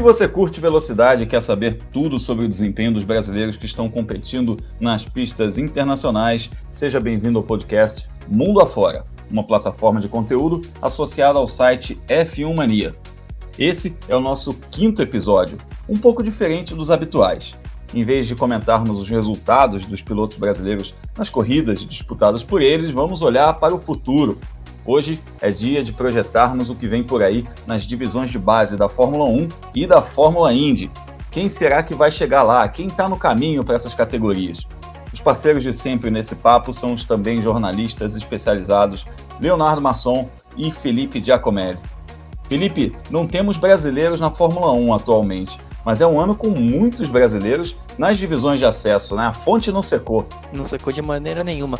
você curte velocidade e quer saber tudo sobre o desempenho dos brasileiros que estão competindo nas pistas internacionais, seja bem-vindo ao podcast Mundo Afora, uma plataforma de conteúdo associada ao site F1 Mania. Esse é o nosso 5º episódio, um pouco diferente dos habituais. Em vez de comentarmos os resultados dos pilotos brasileiros nas corridas disputadas por eles, vamos olhar para o futuro. Hoje é dia de projetarmos o que vem por aí nas divisões de base da Fórmula 1 e da Fórmula Indy. Quem será que vai chegar lá? Quem está no caminho para essas categorias? Os parceiros de sempre nesse papo são os também jornalistas especializados Leonardo Masson e Felipe Giacomelli. Felipe, não temos brasileiros na Fórmula 1 atualmente, mas é um ano com muitos brasileiros nas divisões de acesso, né? A fonte não secou. Não secou de maneira nenhuma.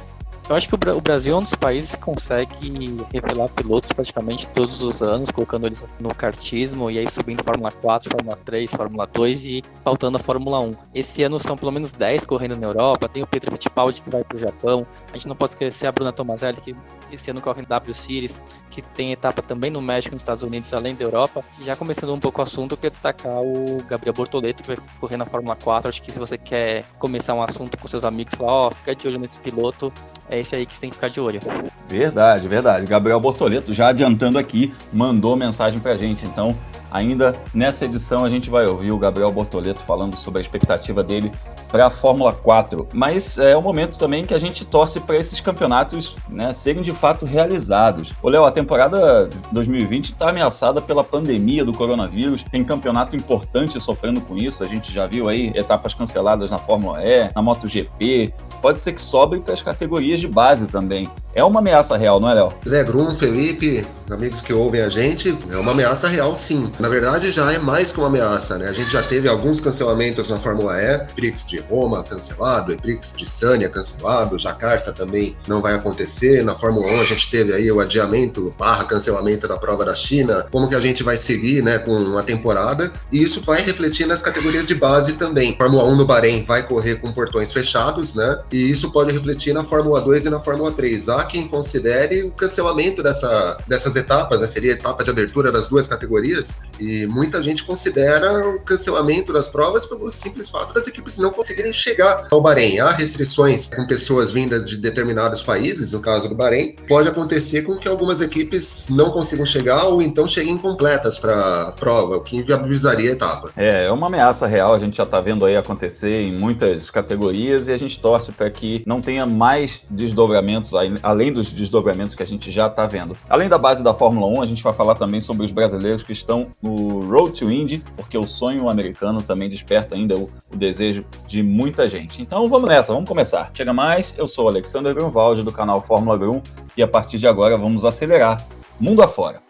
Eu acho que o Brasil é um dos países que consegue revelar pilotos praticamente todos os anos, colocando eles no kartismo e aí subindo Fórmula 4, Fórmula 3, Fórmula 2 e faltando a Fórmula 1. Esse ano são pelo menos 10 correndo na Europa, tem o Pietro Fittipaldi que vai pro Japão, a gente não pode esquecer a Bruna Tomazelli que esse ano corre em W Series, que tem etapa também no México, nos Estados Unidos, além da Europa. Já começando um pouco o assunto, eu queria destacar o Gabriel Bortoleto, que vai correr na Fórmula 4. Acho que se você quer começar um assunto com seus amigos, falar, fica de olho nesse piloto, é esse aí que você tem que ficar de olho. Verdade. Gabriel Bortoleto, já adiantando aqui, mandou mensagem pra gente. Então, ainda nessa edição, a gente vai ouvir o Gabriel Bortoleto falando sobre a expectativa dele para a Fórmula 4, mas é o momento também que a gente torce para esses campeonatos, né, serem de fato realizados. Ô Léo, a temporada 2020 está ameaçada pela pandemia do coronavírus, tem campeonato importante sofrendo com isso, a gente já viu aí etapas canceladas na Fórmula E, na MotoGP, pode ser que sobre para as categorias de base também. É uma ameaça real, não é, Léo? Zé, Bruno, Felipe, amigos que ouvem a gente, é uma ameaça real, sim. Na verdade, já é mais que uma ameaça, né? A gente já teve alguns cancelamentos na Fórmula E, Prix de Roma cancelado, Prix de Sanya cancelado, Jacarta também não vai acontecer. Na Fórmula 1 a gente teve aí o adiamento / cancelamento da prova da China. Como que a gente vai seguir, né, com a temporada? E isso vai refletir nas categorias de base também. Fórmula 1 no Bahrein vai correr com portões fechados, né? E isso pode refletir na Fórmula 2 e na Fórmula 3. Há quem considere o cancelamento dessas etapas, né? Seria a etapa de abertura das duas categorias, e muita gente considera o cancelamento das provas pelo simples fato das equipes não conseguirem chegar ao Bahrein. Há restrições com pessoas vindas de determinados países, no caso do Bahrein, pode acontecer com que algumas equipes não consigam chegar ou então cheguem incompletas para a prova, o que inviabilizaria a etapa. É uma ameaça real, a gente já está vendo aí acontecer em muitas categorias e a gente torce para que não tenha mais desdobramentos, além dos desdobramentos que a gente já está vendo. Além da base da Fórmula 1, a gente vai falar também sobre os brasileiros que estão no Road to Indy, porque o sonho americano também desperta ainda o desejo de muita gente. Então vamos nessa, vamos começar. Chega mais, eu sou o Alexander Grunwald do canal Fórmula Grum e a partir de agora vamos acelerar mundo afora.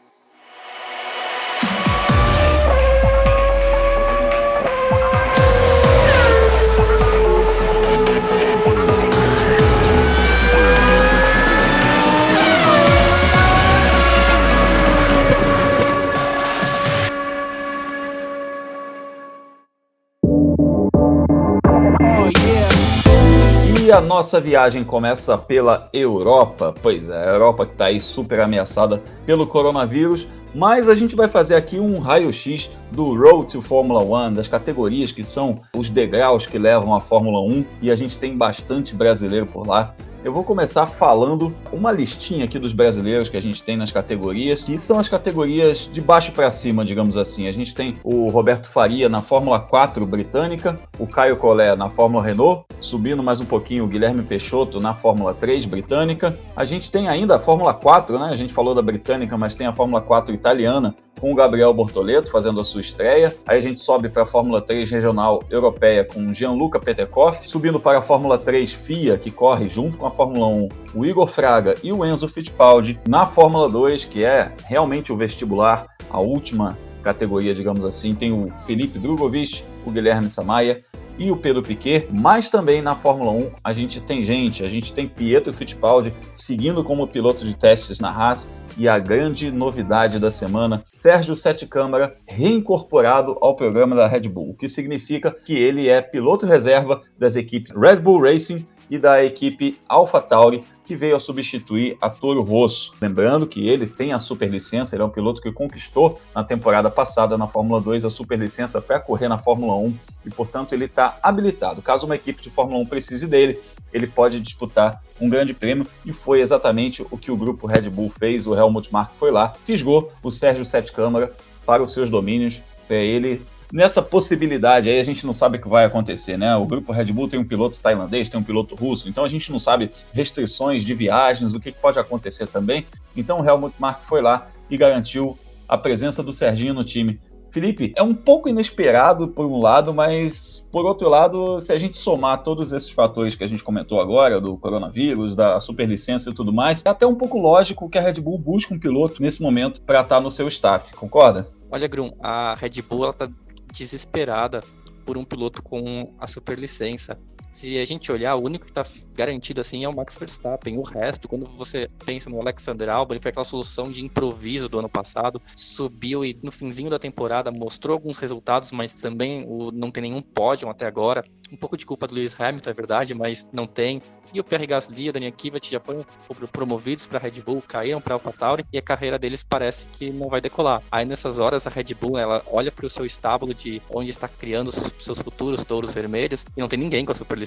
E a nossa viagem começa pela Europa. Pois é, a Europa que está aí super ameaçada pelo coronavírus, mas a gente vai fazer aqui um raio-x do Road to Fórmula 1, das categorias que são os degraus que levam à Fórmula 1, e a gente tem bastante brasileiro por lá. Eu vou começar falando uma listinha aqui dos brasileiros que a gente tem nas categorias, que são as categorias de baixo para cima, digamos assim. A gente tem o Roberto Faria na Fórmula 4 britânica, o Caio Collet na Fórmula Renault, subindo mais um pouquinho o Guilherme Peixoto na Fórmula 3 britânica. A gente tem ainda a Fórmula 4, né? A gente falou da britânica, mas tem a Fórmula 4 italiana, com o Gabriel Bortoleto fazendo a sua estreia. Aí a gente sobe para a Fórmula 3 regional europeia com Gianluca Petekoff, subindo para a Fórmula 3 FIA, que corre junto com a Fórmula 1, o Igor Fraga e o Enzo Fittipaldi. Na Fórmula 2, que é realmente o vestibular, a última categoria, digamos assim, tem o Felipe Drugovich, o Guilherme Samaia e o Pedro Piquet, mas também na Fórmula 1 a gente tem Pietro Fittipaldi seguindo como piloto de testes na Haas, e a grande novidade da semana, Sérgio Sete Câmara reincorporado ao programa da Red Bull, o que significa que ele é piloto reserva das equipes Red Bull Racing e da equipe AlphaTauri, que veio a substituir a Toro Rosso. Lembrando que ele tem a superlicença, ele é um piloto que conquistou na temporada passada na Fórmula 2 a superlicença para correr na Fórmula 1 e, portanto, ele está habilitado. Caso uma equipe de Fórmula 1 precise dele, ele pode disputar um grande prêmio, e foi exatamente o que o grupo Red Bull fez. O Helmut Marko foi lá, fisgou o Sérgio Sete Câmara para os seus domínios, para ele. Nessa possibilidade aí, a gente não sabe o que vai acontecer, né? O grupo Red Bull tem um piloto tailandês, tem um piloto russo, então a gente não sabe restrições de viagens, o que pode acontecer também. Então o Helmut Marko foi lá e garantiu a presença do Serginho no time. Felipe, é um pouco inesperado por um lado, mas por outro lado, se a gente somar todos esses fatores que a gente comentou agora, do coronavírus, da superlicença e tudo mais, é até um pouco lógico que a Red Bull busque um piloto nesse momento para estar no seu staff, concorda? Olha, Grum, a Red Bull ela tá desesperada por um piloto com a superlicença. Se a gente olhar, o único que está garantido assim é o Max Verstappen. O resto, quando você pensa no Alexander Albon, ele foi aquela solução de improviso do ano passado, subiu e no finzinho da temporada mostrou alguns resultados, mas também não tem nenhum pódio até agora. Um pouco de culpa do Lewis Hamilton, é verdade, mas não tem. E o Pierre Gasly e o Daniel Kvyat já foram promovidos para a Red Bull, caíram para a AlphaTauri e a carreira deles parece que não vai decolar. Aí nessas horas a Red Bull ela olha para o seu estábulo de onde está criando os seus futuros touros vermelhos e não tem ninguém com a superlicença.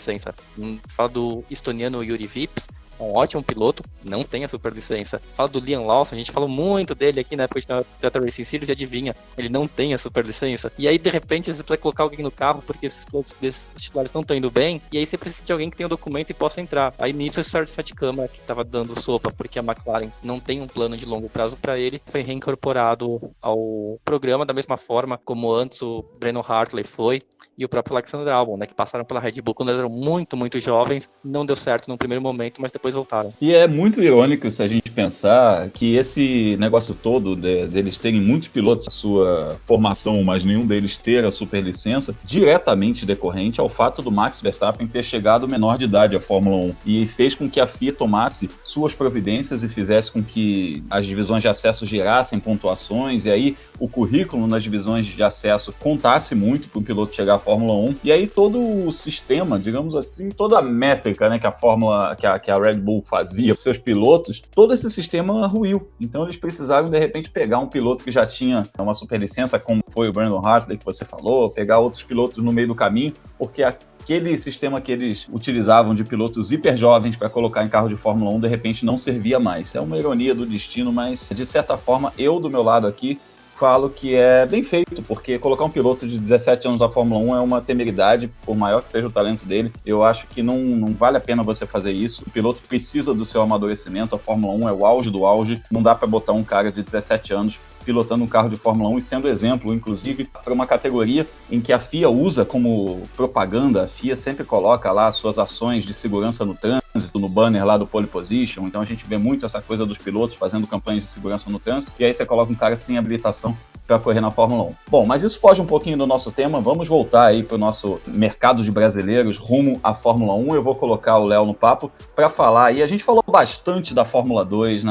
Fala do estoniano Yuri Vips, é um ótimo piloto, não tem a superlicença. Fala do Liam Lawson, a gente falou muito dele aqui na época de Toyota Racing Series e adivinha, ele não tem a superlicença. E aí de repente você precisa colocar alguém no carro porque esses pilotos desses titulares não estão indo bem, e aí você precisa de alguém que tenha o documento e possa entrar. Aí nisso o Sérgio Sete Câmara que estava dando sopa porque a McLaren não tem um plano de longo prazo para ele, foi reincorporado ao programa da mesma forma como antes o Brandon Hartley foi e o próprio Alexander Albon, né, que passaram pela Red Bull quando eles eram muito jovens, não deu certo no primeiro momento, mas depois voltaram. E é muito irônico se a gente pensar que esse negócio todo deles terem muitos pilotos na sua formação, mas nenhum deles ter a superlicença, diretamente decorrente ao fato do Max Verstappen ter chegado menor de idade à Fórmula 1 e fez com que a FIA tomasse suas providências e fizesse com que as divisões de acesso gerassem pontuações, e aí o currículo nas divisões de acesso contasse muito para o piloto chegar à Fórmula 1, e aí todo o sistema, digamos assim, toda a métrica, né, que a Red Bull fazia para seus pilotos, todo esse sistema ruiu. Então eles precisaram de repente pegar um piloto que já tinha uma superlicença, como foi o Brandon Hartley que você falou, pegar outros pilotos no meio do caminho, porque aquele sistema que eles utilizavam de pilotos hiper jovens para colocar em carro de Fórmula 1 de repente não servia mais. É uma ironia do destino, mas de certa forma eu do meu lado aqui falo que é bem feito, porque colocar um piloto de 17 anos na Fórmula 1 é uma temeridade, por maior que seja o talento dele. Eu acho que não vale a pena você fazer isso. O piloto precisa do seu amadurecimento, a Fórmula 1 é o auge do auge, não dá para botar um cara de 17 anos pilotando um carro de Fórmula 1 e sendo exemplo, inclusive, para uma categoria em que a FIA usa como propaganda. A FIA sempre coloca lá suas ações de segurança no trânsito, no banner lá do pole position, então a gente vê muito essa coisa dos pilotos fazendo campanhas de segurança no trânsito, e aí você coloca um cara sem habilitação para correr na Fórmula 1. Bom, mas isso foge um pouquinho do nosso tema, vamos voltar aí para o nosso mercado de brasileiros rumo à Fórmula 1. Eu vou colocar o Léo no papo para falar, e a gente falou bastante da Fórmula 2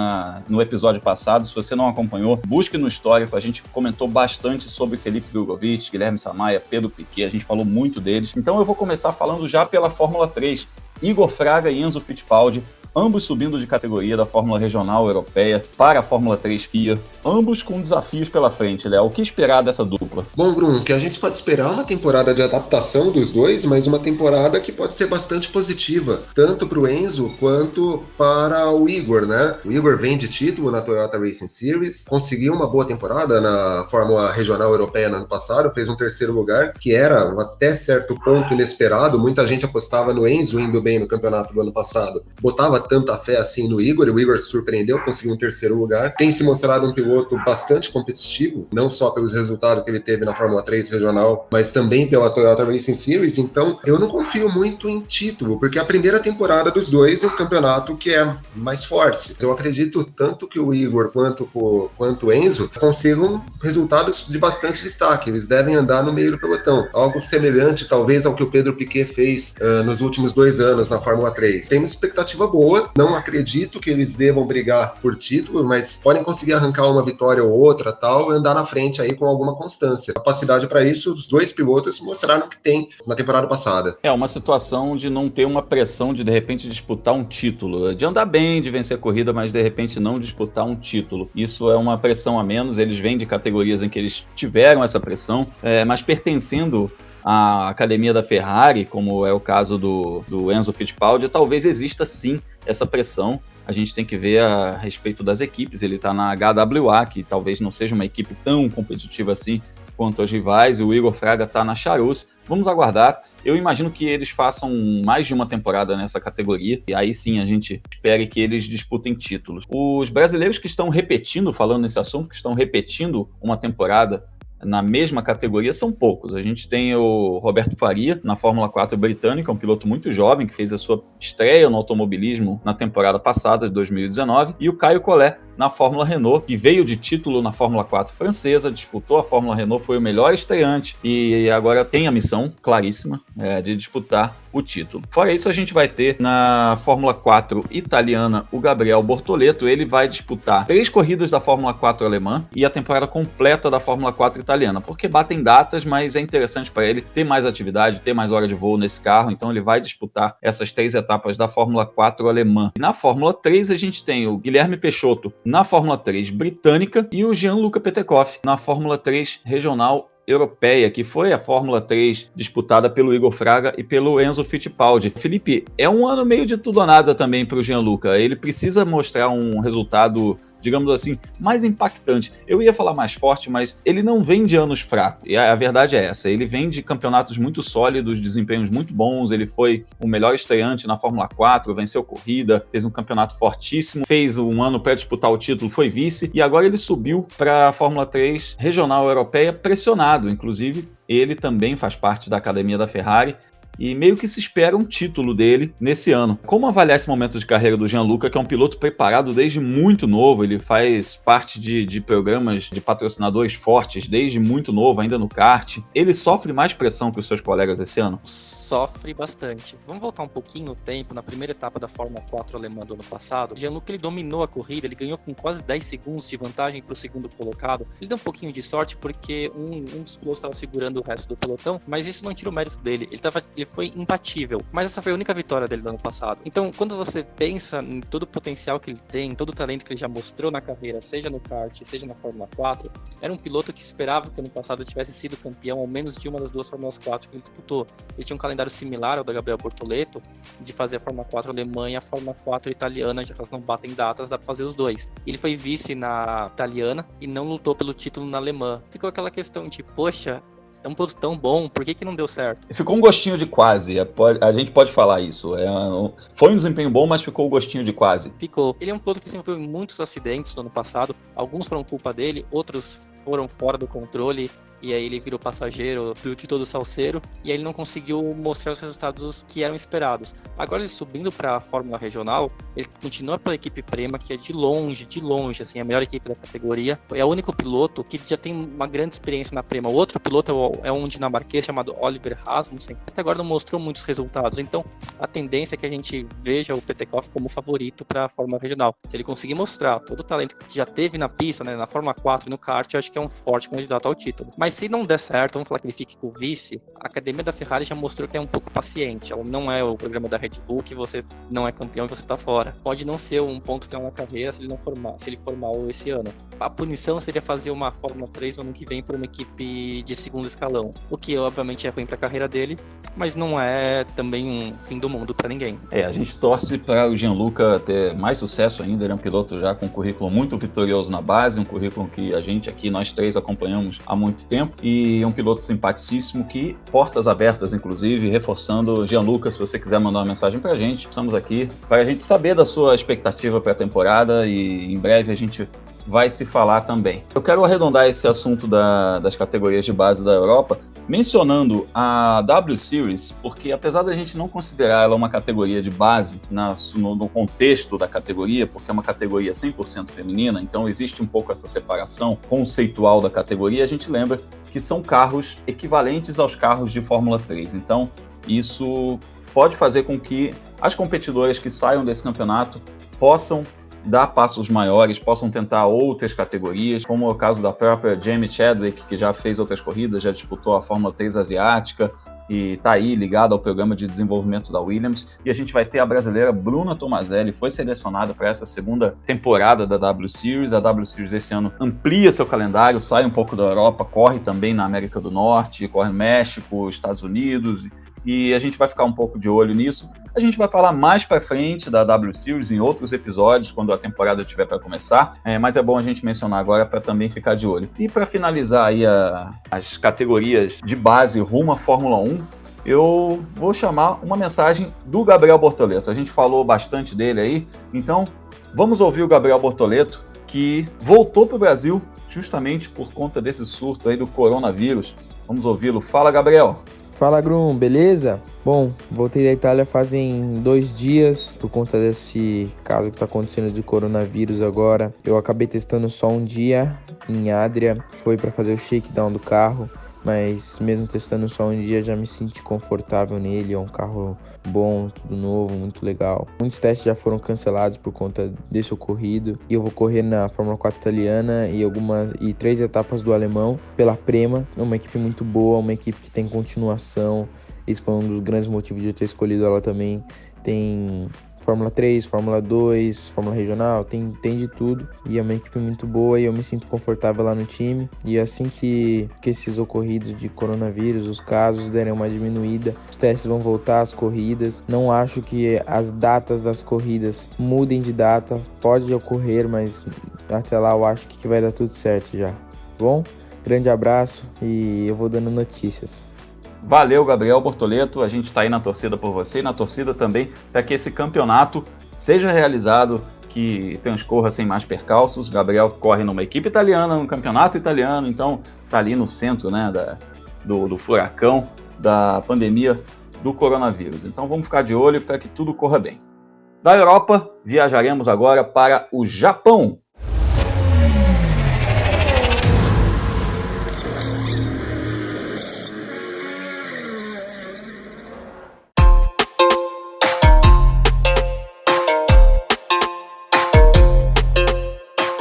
no episódio passado. Se você não acompanhou, busque no histórico, a gente comentou bastante sobre Felipe Drugovich, Guilherme Samaia, Pedro Piquet, a gente falou muito deles. Então eu vou começar falando já pela Fórmula 3, Igor Fraga e Enzo Fittipaldi, ambos subindo de categoria da Fórmula Regional Europeia para a Fórmula 3 FIA, ambos com desafios pela frente, Léo. O que esperar dessa dupla? Bom, Bruno, o que a gente pode esperar é uma temporada de adaptação dos dois, mas uma temporada que pode ser bastante positiva, tanto para o Enzo quanto para o Igor, né? O Igor vem de título na Toyota Racing Series, conseguiu uma boa temporada na Fórmula Regional Europeia no ano passado, fez um terceiro lugar, que era até certo ponto inesperado. Muita gente apostava no Enzo indo bem no campeonato do ano passado, botava tanta fé assim no Igor, e o Igor se surpreendeu, conseguiu um terceiro lugar. Tem se mostrado um piloto bastante competitivo, não só pelos resultados que ele teve na Fórmula 3 regional, mas também pela Toyota Racing Series. Então eu não confio muito em título, porque é a primeira temporada dos dois é um campeonato que é mais forte. Eu acredito tanto que o Igor quanto o Enzo consigam resultados de bastante destaque. Eles devem andar no meio do pelotão, algo semelhante talvez ao que o Pedro Piquet fez nos últimos 2 anos na Fórmula 3. Tem uma expectativa boa boa. Não acredito que eles devam brigar por título, mas podem conseguir arrancar uma vitória ou outra, tal, e andar na frente aí com alguma constância. Capacidade para isso, os dois pilotos mostraram que tem na temporada passada. É uma situação de não ter uma pressão de repente disputar um título, de andar bem, de vencer a corrida, mas de repente não disputar um título. Isso é uma pressão a menos. Eles vêm de categorias em que eles tiveram essa pressão, mas pertencendo à academia da Ferrari, como é o caso do Enzo Fittipaldi, talvez exista sim essa pressão. A gente tem que ver a respeito das equipes. Ele está na HWA, que talvez não seja uma equipe tão competitiva assim quanto as rivais, e o Igor Fraga está na Charus. Vamos aguardar. Eu imagino que eles façam mais de uma temporada nessa categoria, e aí sim a gente espere que eles disputem títulos. Os brasileiros que estão repetindo, falando nesse assunto, que estão repetindo uma temporada na mesma categoria são poucos. A gente tem o Roberto Faria na Fórmula 4 britânica, um piloto muito jovem que fez a sua estreia no automobilismo na temporada passada de 2019, e o Caio Collet na Fórmula Renault, que veio de título na Fórmula 4 francesa, disputou a Fórmula Renault, foi o melhor estreante e agora tem a missão claríssima de disputar o título. Fora isso, a gente vai ter na Fórmula 4 italiana o Gabriel Bortoleto. Ele vai disputar 3 corridas da Fórmula 4 alemã e a temporada completa da Fórmula 4 italiana, porque batem datas, mas é interessante para ele ter mais atividade, ter mais hora de voo nesse carro, então ele vai disputar essas 3 etapas da Fórmula 4 alemã. E na Fórmula 3 a gente tem o Guilherme Peixoto na Fórmula 3 britânica e o Gianluca Petekoff na Fórmula 3 regional europeia, que foi a Fórmula 3 disputada pelo Igor Fraga e pelo Enzo Fittipaldi. Felipe, é um ano meio de tudo ou nada também para o Gianluca. Ele precisa mostrar um resultado, digamos assim, mais impactante. Eu ia falar mais forte, mas ele não vem de anos fracos. E a verdade é essa. Ele vem de campeonatos muito sólidos, desempenhos muito bons. Ele foi o melhor estreante na Fórmula 4, venceu corrida, fez um campeonato fortíssimo, fez um ano para disputar o título, foi vice, e agora ele subiu para a Fórmula 3 regional europeia pressionado. Inclusive, ele também faz parte da academia da Ferrari e meio que se espera um título dele nesse ano. Como avaliar esse momento de carreira do Gianluca, que é um piloto preparado desde muito novo? Ele faz parte de programas de patrocinadores fortes desde muito novo, ainda no kart. Ele sofre mais pressão que os seus colegas esse ano? Sofre bastante. Vamos voltar um pouquinho no tempo. Na primeira etapa da Fórmula 4 alemã do ano passado, o Gianluca ele dominou a corrida, ele ganhou com quase 10 segundos de vantagem para o segundo colocado. Ele deu um pouquinho de sorte porque um dos pilotos estava segurando o resto do pelotão, mas isso não tira o mérito dele. Ele foi imbatível, mas essa foi a única vitória dele do ano passado. Então, quando você pensa em todo o potencial que ele tem, todo o talento que ele já mostrou na carreira, seja no kart, seja na Fórmula 4, era um piloto que esperava que ano passado tivesse sido campeão ao menos de uma das 2 Fórmulas 4 que ele disputou. Ele tinha um calendário similar ao da Gabriel Bortoleto, de fazer a Fórmula 4 alemã e a Fórmula 4 italiana, já que elas não batem datas, dá pra fazer os dois. Ele foi vice na italiana e não lutou pelo título na alemã. Ficou aquela questão de, poxa, é um piloto tão bom, por que não deu certo? Ficou um gostinho de quase, a gente pode falar isso. Foi um desempenho bom, mas ficou um gostinho de quase. Ficou. Ele é um piloto que sofreu muitos acidentes no ano passado, alguns foram culpa dele, outros foram fora do controle, e aí ele virou passageiro de todo o salseiro, e aí ele não conseguiu mostrar os resultados que eram esperados. Agora ele subindo para a Fórmula Regional, ele continua pela equipe Prema, que é de longe, assim, a melhor equipe da categoria. É o único piloto que já tem uma grande experiência na Prema. O outro piloto é um dinamarquês chamado Oliver Rasmussen, que até agora não mostrou muitos resultados. Então, a tendência é que a gente veja o Petekoff como favorito para a Fórmula Regional. Se ele conseguir mostrar todo o talento que já teve na pista, né, na Fórmula 4 e no kart, eu acho que é um forte candidato ao título. Mas se não der certo, vamos falar que ele fique com o vice, a academia da Ferrari já mostrou que é um pouco paciente. Ela não é o programa da Red Bull, que você não é campeão e você tá fora. Pode não ser um ponto final na carreira se ele for mal esse ano. A punição seria fazer uma Fórmula 3 no ano que vem para uma equipe de segundo escalão, o que obviamente é ruim para a carreira dele, mas não é também um fim do mundo para ninguém. A gente torce para o Gianluca ter mais sucesso ainda. Ele é um piloto já com um currículo muito vitorioso na base, um currículo que a gente aqui, nós 3, acompanhamos há muito tempo, e é um piloto simpaticíssimo, que portas abertas, inclusive, reforçando. Gianluca, se você quiser mandar uma mensagem para a gente, estamos aqui para a gente saber da sua expectativa para a temporada, e em breve a gente vai se falar também. Eu quero arredondar esse assunto das categorias de base da Europa, mencionando a W Series, porque apesar da gente não considerar ela uma categoria de base no contexto da categoria, porque é uma categoria 100% feminina, então existe um pouco essa separação conceitual da categoria, a gente lembra que são carros equivalentes aos carros de Fórmula 3. Então, isso pode fazer com que as competidoras que saiam desse campeonato possam dar passos maiores, possam tentar outras categorias, como é o caso da própria Jamie Chadwick, que já fez outras corridas, já disputou a Fórmula 3 asiática e está aí ligada ao programa de desenvolvimento da Williams. E a gente vai ter a brasileira Bruna Tomazelli, foi selecionada para essa segunda temporada da W Series. A W Series esse ano amplia seu calendário, sai um pouco da Europa, corre também na América do Norte, corre no México, Estados Unidos, e a gente vai ficar um pouco de olho nisso. A gente vai falar mais para frente da W Series em outros episódios, quando a temporada estiver para começar, mas é bom a gente mencionar agora para também ficar de olho. E para finalizar aí as categorias de base rumo à Fórmula 1, eu vou chamar uma mensagem do Gabriel Bortoleto. A gente falou bastante dele aí, então vamos ouvir o Gabriel Bortoleto, que voltou para o Brasil justamente por conta desse surto aí do coronavírus. Vamos ouvi-lo. Fala, Gabriel. Fala, Grum, beleza? Bom, voltei da Itália fazem 2 dias por conta desse caso que está acontecendo de coronavírus agora. Eu acabei testando só um dia em Adria, foi para fazer o shakedown do carro, mas mesmo testando só um dia já me senti confortável nele. É um carro bom, tudo novo, muito legal. Muitos testes já foram cancelados por conta desse ocorrido e eu vou correr na Fórmula 4 italiana e 3 etapas do alemão pela Prema. É uma equipe muito boa, uma equipe que tem continuação. Esse foi um dos grandes motivos de eu ter escolhido ela também. Tem Fórmula 3, Fórmula 2, Fórmula Regional, tem de tudo. E é uma equipe muito boa e eu me sinto confortável lá no time. E assim que esses ocorridos de coronavírus, os casos derem uma diminuída, os testes vão voltar, as corridas. Não acho que as datas das corridas mudem de data. Pode ocorrer, mas até lá eu acho que vai dar tudo certo já. Bom, grande abraço e eu vou dando notícias. Valeu, Gabriel Bortoleto, a gente está aí na torcida por você e na torcida também para que esse campeonato seja realizado, que transcorra sem mais percalços. Gabriel corre numa equipe italiana, no campeonato italiano, então está ali no centro, né, do furacão da pandemia do coronavírus. Então vamos ficar de olho para que tudo corra bem. Da Europa, viajaremos agora para o Japão.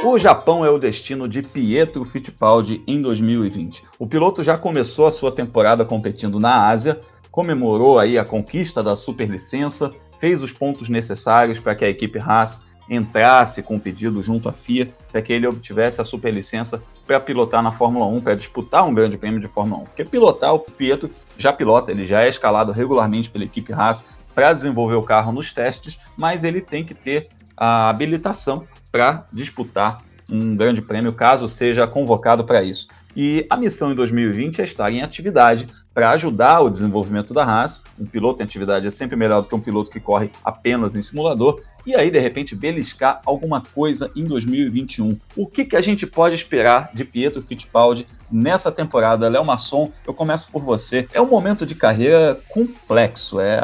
O Japão é o destino de Pietro Fittipaldi em 2020. O piloto já começou a sua temporada competindo na Ásia, comemorou aí a conquista da superlicença, fez os pontos necessários para que a equipe Haas entrasse com o pedido junto à FIA, para que ele obtivesse a superlicença para pilotar na Fórmula 1, para disputar um grande prêmio de Fórmula 1. Porque pilotar, o Pietro já pilota, ele já é escalado regularmente pela equipe Haas para desenvolver o carro nos testes, mas ele tem que ter a habilitação para disputar um grande prêmio, caso seja convocado para isso. E a missão em 2020 é estar em atividade para ajudar o desenvolvimento da Haas. Um piloto em atividade é sempre melhor do que um piloto que corre apenas em simulador. E aí, de repente, beliscar alguma coisa em 2021. O que a gente pode esperar de Pietro Fittipaldi nessa temporada? Léo Masson, eu começo por você. É um momento de carreira complexo. É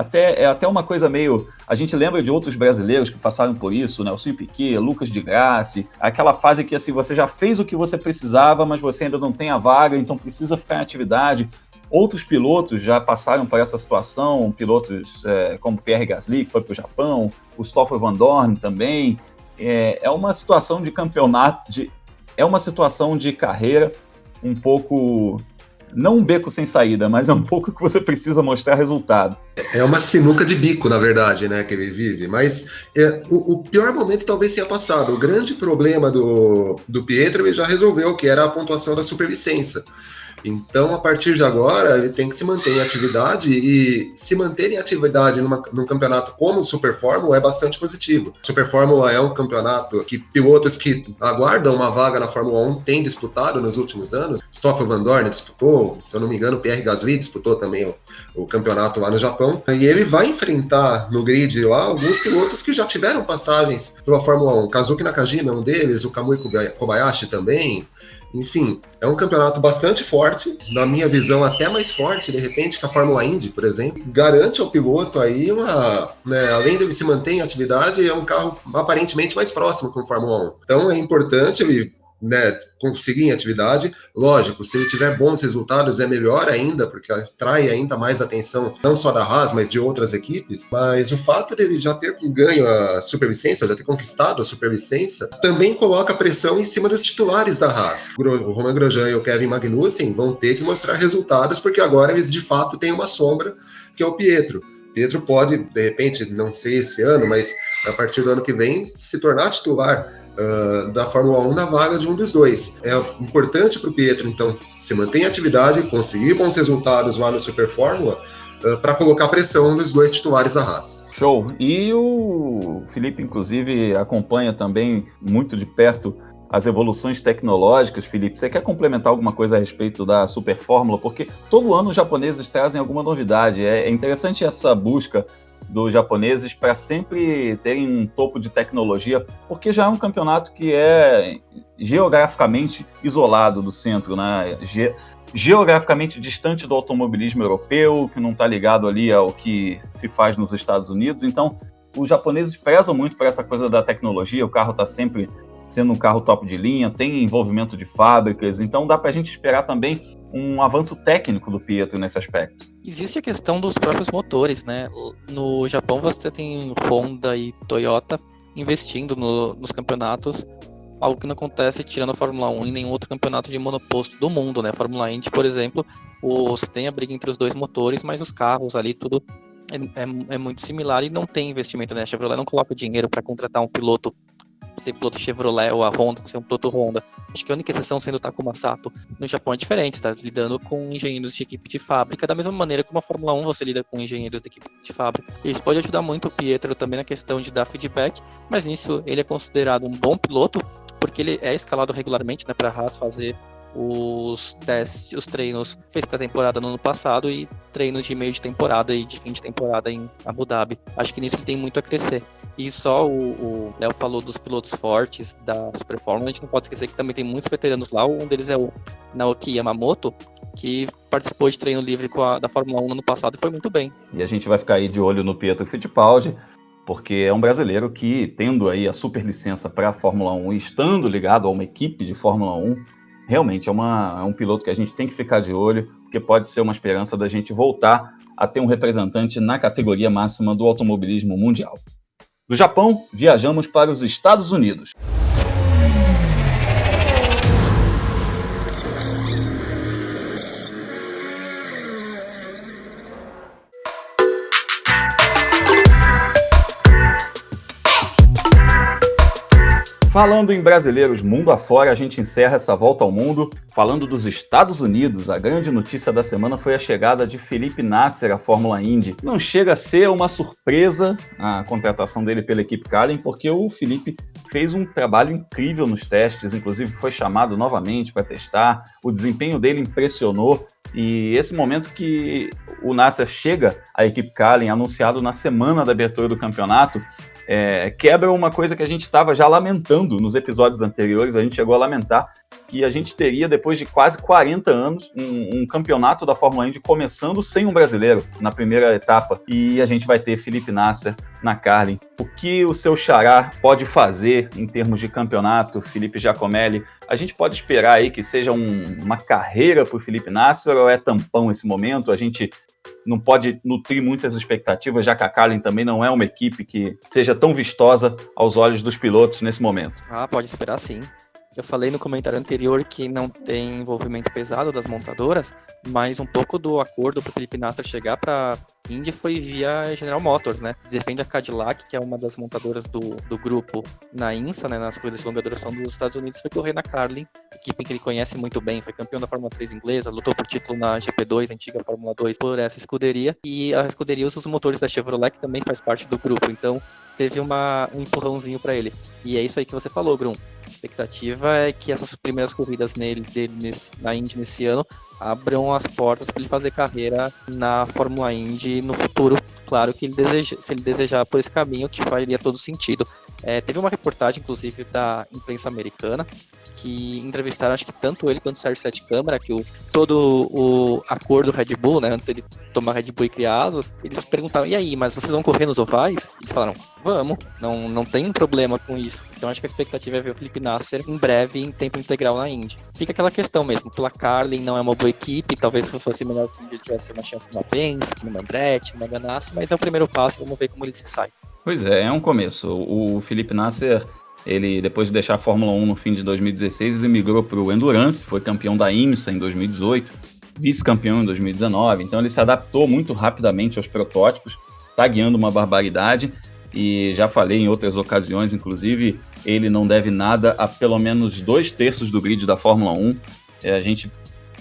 até uma coisa meio... A gente lembra de outros brasileiros que passaram por isso, né? O Nelson Piquet, Lucas de Grassi. Aquela fase que assim, você já fez o que você precisava, mas você ainda não tem a vaga, então precisa ficar em atividade. Outros pilotos já passaram por essa situação, pilotos como Pierre Gasly, que foi para o Japão, o Stoffel Van Dorn também. É uma situação de campeonato, é uma situação de carreira um pouco, não um beco sem saída, mas é um pouco que você precisa mostrar resultado. É uma sinuca de bico, na verdade, né, que ele vive, mas o pior momento talvez tenha passado. O grande problema do Pietro ele já resolveu, que era a pontuação da superlicença. Então, a partir de agora, ele tem que se manter em atividade, e se manter em atividade num campeonato como o Super Fórmula é bastante positivo. Super Fórmula é um campeonato que pilotos que aguardam uma vaga na Fórmula 1 têm disputado nos últimos anos. Stoffel Van Dorn disputou, se eu não me engano, Pierre Gasly disputou também o campeonato lá no Japão. E ele vai enfrentar no grid lá alguns pilotos que já tiveram passagens pela Fórmula 1. Kazuki Nakajima é um deles, o Kamui Kobayashi também. Enfim, é um campeonato bastante forte, na minha visão até mais forte, de repente, que a Fórmula Indy, por exemplo. Garante ao piloto aí além dele se manter em atividade, é um carro aparentemente mais próximo com a Fórmula 1. Então é importante ele né, conseguir em atividade. Lógico, se ele tiver bons resultados é melhor ainda, porque atrai ainda mais atenção, não só da Haas, mas de outras equipes. Mas o fato dele já ter ganho a superlicência, já ter conquistado a superlicência, também coloca pressão em cima dos titulares da Haas. O Romain Grosjean e o Kevin Magnussen vão ter que mostrar resultados, porque agora eles de fato têm uma sombra, que é o Pietro. Pietro pode, de repente, não sei esse ano, mas a partir do ano que vem, se tornar titular da Fórmula 1 na vaga de um dos dois. É importante para o Pietro, então, se manter em atividade, conseguir bons resultados lá no Super Fórmula, para colocar pressão nos dois titulares da Haas. Show! E o Felipe, inclusive, acompanha também muito de perto as evoluções tecnológicas. Felipe, você quer complementar alguma coisa a respeito da Super Fórmula? Porque todo ano os japoneses trazem alguma novidade. É interessante essa busca dos japoneses para sempre terem um topo de tecnologia, porque já é um campeonato que é geograficamente isolado do centro, né? Geograficamente distante do automobilismo europeu, que não está ligado ali ao que se faz nos Estados Unidos. Então, os japoneses prezam muito por essa coisa da tecnologia, o carro está sempre sendo um carro top de linha, tem envolvimento de fábricas, então dá para a gente esperar também um avanço técnico do Pietro nesse aspecto. Existe a questão dos próprios motores, né? No Japão você tem Honda e Toyota investindo nos campeonatos, algo que não acontece tirando a Fórmula 1 em nenhum outro campeonato de monoposto do mundo, né? A Fórmula Indy, por exemplo, você tem a briga entre os dois motores, mas os carros ali, tudo é muito similar e não tem investimento, né? A Chevrolet não coloca dinheiro para contratar um piloto, ser piloto Chevrolet, ou a Honda ser um piloto Honda. Acho que a única exceção sendo o Takuma Sato. No Japão é diferente, está lidando com engenheiros de equipe de fábrica, da mesma maneira que uma Fórmula 1 você lida com engenheiros de equipe de fábrica. E isso pode ajudar muito o Pietro também na questão de dar feedback, mas nisso ele é considerado um bom piloto, porque ele é escalado regularmente, né, para a Haas fazer os testes, os treinos, fez pré-temporada no ano passado e treinos de meio de temporada e de fim de temporada em Abu Dhabi. Acho que nisso ele tem muito a crescer. E só o Léo falou dos pilotos fortes da Super Fórmula, a gente não pode esquecer que também tem muitos veteranos lá, um deles é o Naoki Yamamoto, que participou de treino livre da Fórmula 1 no ano passado e foi muito bem. E a gente vai ficar aí de olho no Pietro Fittipaldi, porque é um brasileiro que, tendo aí a super licença para a Fórmula 1 e estando ligado a uma equipe de Fórmula 1, realmente é um piloto que a gente tem que ficar de olho, porque pode ser uma esperança da gente voltar a ter um representante na categoria máxima do automobilismo mundial. Do Japão, viajamos para os Estados Unidos. Falando em brasileiros mundo afora, a gente encerra essa volta ao mundo falando dos Estados Unidos. A grande notícia da semana foi a chegada de Felipe Nasser à Fórmula Indy. Não chega a ser uma surpresa a contratação dele pela equipe Carlin, porque o Felipe fez um trabalho incrível nos testes, inclusive foi chamado novamente para testar, o desempenho dele impressionou. E esse momento que o Nasser chega à equipe Carlin, anunciado na semana da abertura do campeonato, quebra uma coisa que a gente estava já lamentando nos episódios anteriores. A gente chegou a lamentar que a gente teria, depois de quase 40 anos, um campeonato da Fórmula Indy começando sem um brasileiro na primeira etapa, e a gente vai ter Felipe Nasser na Carlin. O que o seu xará pode fazer em termos de campeonato, Felipe Giacomelli? A gente pode esperar aí que seja uma carreira para o Felipe Nasser, ou é tampão esse momento? A gente não pode nutrir muitas expectativas, já que a Carlin também não é uma equipe que seja tão vistosa aos olhos dos pilotos nesse momento. Pode esperar sim. Eu falei no comentário anterior que não tem envolvimento pesado das montadoras, mas um pouco do acordo para o Felipe Nasser chegar para Indy foi via General Motors, né? Defende a Cadillac, que é uma das montadoras do grupo na INSA, né, nas corridas de longa duração dos Estados Unidos, foi correr na Carlin, equipe que ele conhece muito bem, foi campeão da Fórmula 3 inglesa, lutou por título na GP2, antiga Fórmula 2, por essa escuderia, e a escuderia usa os motores da Chevrolet, que também faz parte do grupo, então teve um empurrãozinho para ele. E é isso aí que você falou, Grum. A expectativa é que essas primeiras corridas na Indy nesse ano abram as portas para ele fazer carreira na Fórmula Indy no futuro. Claro que se ele desejar por esse caminho, que faria todo sentido. Teve uma reportagem, inclusive, da imprensa americana, que entrevistaram, acho que tanto ele quanto o Sérgio Sete Câmara, que todo o acordo Red Bull, né, antes dele tomar Red Bull e criar asas, eles perguntaram, e aí, mas vocês vão correr nos ovais? Eles falaram, vamos, não tem problema com isso. Então acho que a expectativa é ver o Felipe Nasser em breve em tempo integral na Indy. Fica aquela questão mesmo, pela Carlin não é uma boa equipe, talvez se fosse melhor se ele tivesse uma chance na Penske, no Andretti, no Ganassi, mas é o primeiro passo, vamos ver como ele se sai. Pois é um começo. O Felipe Nasser, ele, depois de deixar a Fórmula 1 no fim de 2016, ele migrou para o Endurance, foi campeão da IMSA em 2018, vice-campeão em 2019, então ele se adaptou muito rapidamente aos protótipos, está guiando uma barbaridade, e já falei em outras ocasiões, inclusive, ele não deve nada a pelo menos 2/3 do grid da Fórmula 1. A gente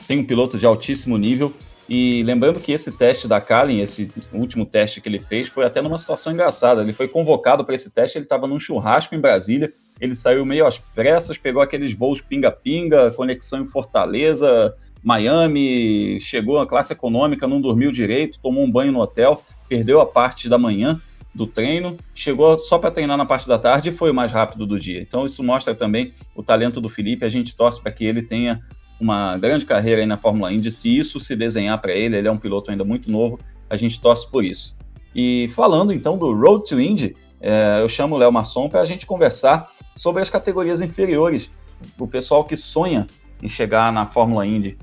tem um piloto de altíssimo nível, e lembrando que esse teste da Carlin, esse último teste que ele fez, foi até numa situação engraçada. Ele foi convocado para esse teste, ele estava num churrasco em Brasília, ele saiu meio às pressas, pegou aqueles voos pinga-pinga, conexão em Fortaleza, Miami, chegou na classe econômica, não dormiu direito, tomou um banho no hotel, perdeu a parte da manhã do treino, chegou só para treinar na parte da tarde e foi o mais rápido do dia. Então isso mostra também o talento do Felipe, a gente torce para que ele tenha uma grande carreira aí na Fórmula Indy. Se isso se desenhar para ele é um piloto ainda muito novo, a gente torce por isso. E falando então do Road to Indy, eu chamo o Léo Masson para a gente conversar sobre as categorias inferiores, o pessoal que sonha em chegar na Fórmula Indy.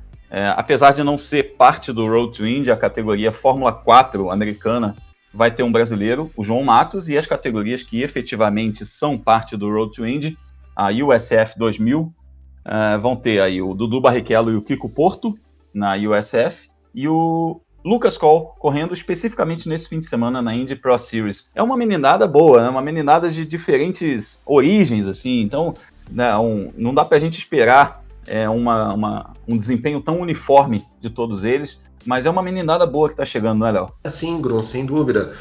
Apesar de não ser parte do Road to Indy, a categoria Fórmula 4 americana vai ter um brasileiro, o João Matos, e as categorias que efetivamente são parte do Road to Indy, a USF 2000, vão ter aí o Dudu Barrichello e o Kiko Porto na USF, e o Lucas Cole correndo especificamente nesse fim de semana na Indy Pro Series. É uma meninada boa, né? Uma meninada de diferentes origens, assim, então não dá pra gente esperar um desempenho tão uniforme de todos eles, mas é uma meninada boa que tá chegando, né, Léo? Sim, Grum, sem dúvida.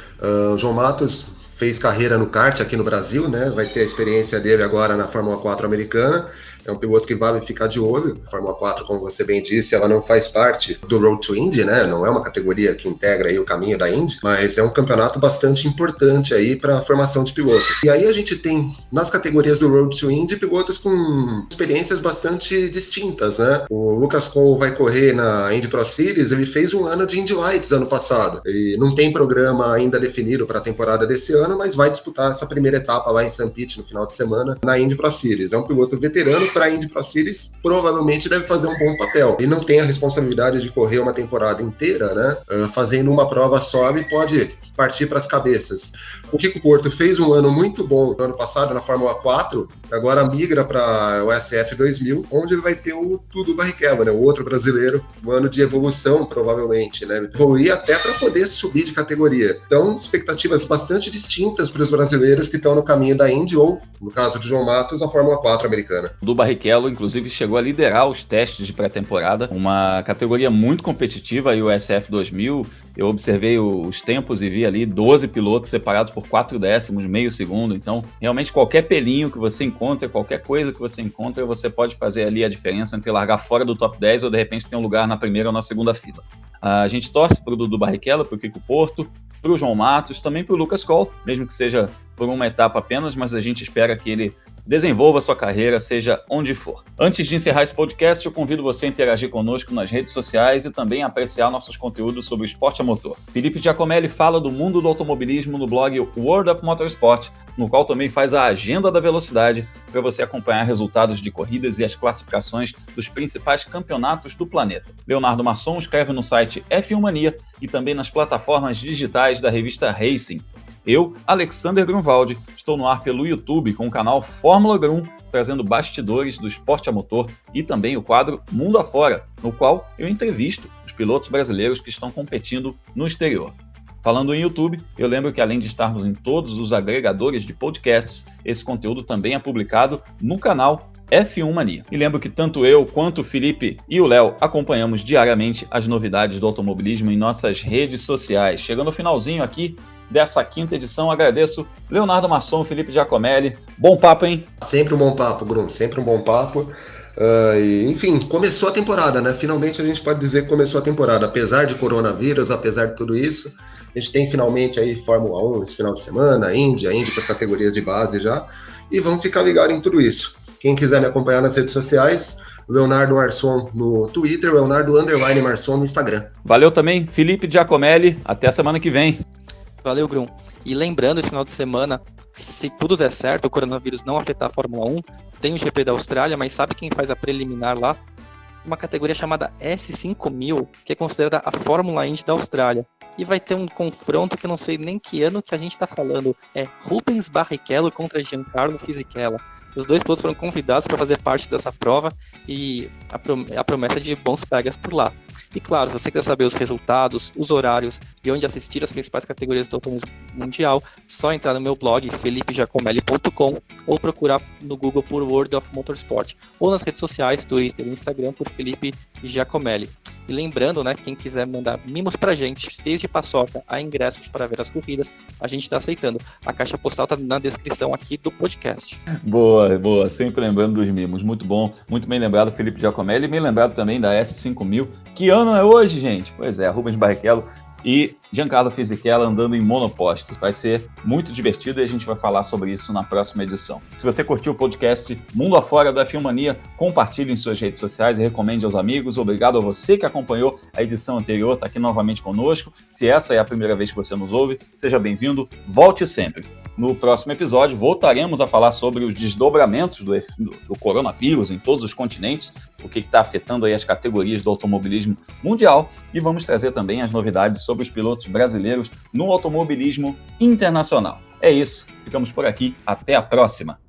O João Matos fez carreira no kart aqui no Brasil, né? Vai ter a experiência dele agora na Fórmula 4 americana. É um piloto que vale ficar de olho. A Fórmula 4, como você bem disse, ela não faz parte do Road to Indy, né? Não é uma categoria que integra aí o caminho da Indy, mas é um campeonato bastante importante aí para a formação de pilotos. E aí a gente tem, nas categorias do Road to Indy, pilotos com experiências bastante distintas, né? O Lucas Cole vai correr na Indy Pro Series, ele fez um ano de Indy Lights ano passado. E não tem programa ainda definido para a temporada desse ano, mas vai disputar essa primeira etapa lá em St. Pete no final de semana na Indy Pro Series. É um piloto veterano, para a Indy Pro Series provavelmente deve fazer um bom papel. Ele não tem a responsabilidade de correr uma temporada inteira, né? Fazendo uma prova só, ele pode partir para as cabeças. O Kiko Porto fez um ano muito bom no ano passado na Fórmula 4, agora migra para o SF 2000, onde ele vai ter o Dudu Barrichello, né? O outro brasileiro, um ano de evolução provavelmente, né? Evoluir até para poder subir de categoria. Então, expectativas bastante distintas para os brasileiros que estão no caminho da Indy, ou, no caso de João Matos, a Fórmula 4 americana. O Dudu Barrichello, inclusive, chegou a liderar os testes de pré-temporada, uma categoria muito competitiva, a USF 2000. Eu observei os tempos e vi ali 12 pilotos separados por 4 décimos, meio segundo. Então, realmente, qualquer pelinho que você encontra, qualquer coisa que você encontra, você pode fazer ali a diferença entre largar fora do top 10 ou, de repente, ter um lugar na primeira ou na segunda fila. A gente torce para o Dudu Barrichello, para o Kiko Porto, para o João Matos, também para o Lucas Cole, mesmo que seja por uma etapa apenas, mas a gente espera que ele desenvolva sua carreira, seja onde for. Antes de encerrar esse podcast, eu convido você a interagir conosco nas redes sociais e também a apreciar nossos conteúdos sobre o esporte a motor. Felipe Giacomelli fala do mundo do automobilismo no blog World of Motorsport, no qual também faz a agenda da velocidade para você acompanhar resultados de corridas e as classificações dos principais campeonatos do planeta. Leonardo Masson escreve no site F1 Mania e também nas plataformas digitais da revista Racing. Eu, Alexander Grunwald, estou no ar pelo YouTube com o canal Fórmula Grum, trazendo bastidores do esporte a motor e também o quadro Mundo Afora, no qual eu entrevisto os pilotos brasileiros que estão competindo no exterior. Falando em YouTube, eu lembro que além de estarmos em todos os agregadores de podcasts, esse conteúdo também é publicado no canal F1 Mania. E lembro que tanto eu quanto o Felipe e o Léo acompanhamos diariamente as novidades do automobilismo em nossas redes sociais. Chegando ao finalzinho aqui dessa quinta edição, agradeço Leonardo Masson, Felipe Giacomelli. Bom papo, hein? Sempre um bom papo, Grum, sempre um bom papo. Enfim, começou a temporada, né? Finalmente a gente pode dizer que começou a temporada. Apesar de coronavírus, apesar de tudo isso, A gente tem finalmente aí Fórmula 1 esse final de semana, Indy com as categorias de base já, e vamos ficar ligado em tudo isso. Quem quiser me acompanhar nas redes sociais, Leonardo Marçom no Twitter, Leonardo_Marçom no Instagram. Valeu também, Felipe Giacomelli. Até a semana que vem. Valeu, Grum. E lembrando, esse final de semana, se tudo der certo, o coronavírus não afetar a Fórmula 1, tem o GP da Austrália, mas sabe quem faz a preliminar lá? Uma categoria chamada S5000, que é considerada a Fórmula Indy da Austrália. E vai ter um confronto que eu não sei nem que ano que a gente está falando. É Rubens Barrichello contra Giancarlo Fisichella. Os dois pilotos foram convidados para fazer parte dessa prova e a promessa de bons pegas por lá. E claro, se você quiser saber os resultados, os horários e onde assistir as principais categorias do automobilismo mundial, só entrar no meu blog felipegiacomelli.com ou procurar no Google por World of Motorsport ou nas redes sociais, Twitter e Instagram por Felipe Giacomelli. E lembrando, né, quem quiser mandar mimos pra gente, desde paçoca a ingressos para ver as corridas, a gente está aceitando. A caixa postal tá na descrição aqui do podcast. Boa, boa. Sempre lembrando dos mimos. Muito bom, muito bem lembrado, Felipe Giacomelli. Bem lembrado também da S5000. Que ano é hoje, gente? Pois é, Rubens Barrichello e Giancarlo Fisichella andando em monopostos. Vai ser muito divertido e a gente vai falar sobre isso na próxima edição. Se você curtiu o podcast Mundo Afora da Filmania, compartilhe em suas redes sociais e recomende aos amigos. Obrigado a você que acompanhou a edição anterior, está aqui novamente conosco. Se essa é a primeira vez que você nos ouve, seja bem-vindo, volte sempre. No próximo episódio, voltaremos a falar sobre os desdobramentos do coronavírus em todos os continentes, o que está afetando aí as categorias do automobilismo mundial, e vamos trazer também as novidades sobre os pilotos brasileiros no automobilismo internacional. É isso, ficamos por aqui, até a próxima!